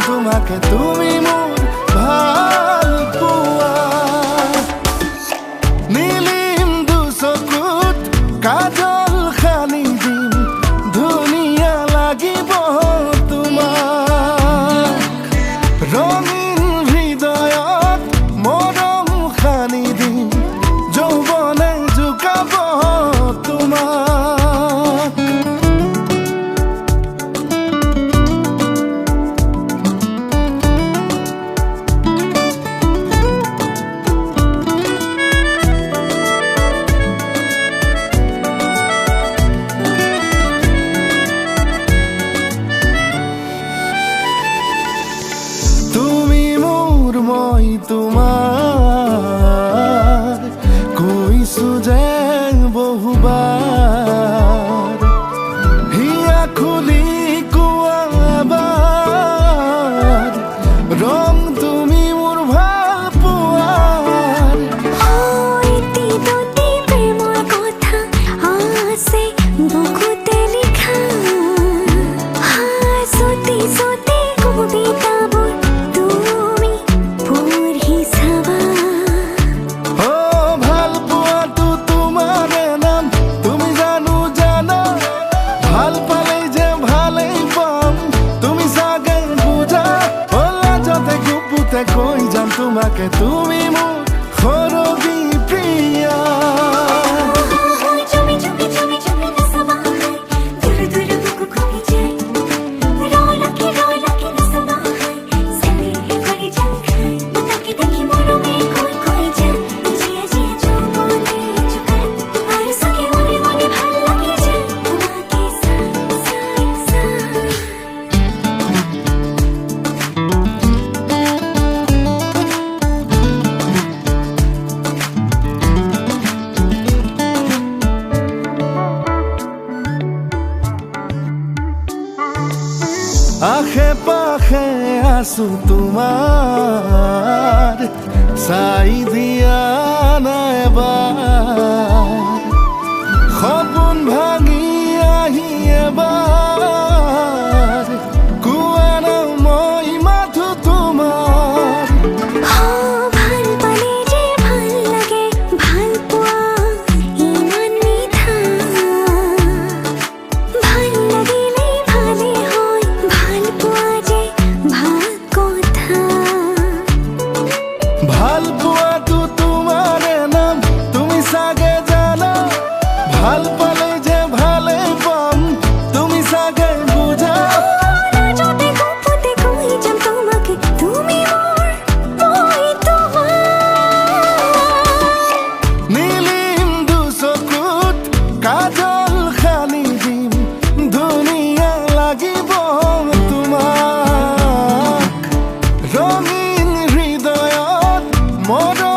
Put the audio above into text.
তোমাকে তুমি মোৰ ভাল পোৱা নীলিম দুচকুত কাজল সানি দিম ধুনীয়া লাগিব তোমাক ৰঙীন হৃদয়ত মৰম সানি দিম যৌৱনে জোকাব তোমাক তুমি মোৰ মই তোমাৰ কৈছো যে বহুবাৰ হিয়া খুলি কোৱাবাৰ ৰং তুমি মোৰ ভাল পোৱাৰ ভাল পালে যে ভালেই পাম তুমি চাগে বুজা লাজতে গুপুতে কৈ যাম তোমাকে তুমি মোৰ সৰগী প্ৰিয়া আশে পাশে আছো তোমাৰ চাই দিয়া নাই এবাৰ সপোন ভাঙি আহি এবাৰ কোৱা না মই মাথো তোমাৰ ভাল পোৱাটো তোমাৰে নাম তুমি চাগে জানা ভাল পালে যে ভালে পাম তুমি চাগে বুজা নীলিম দুচকুত কাজল সানি দিম ধুনীয়া লাগিব তোমাক ৰঙীন হৃদয়ত মৰম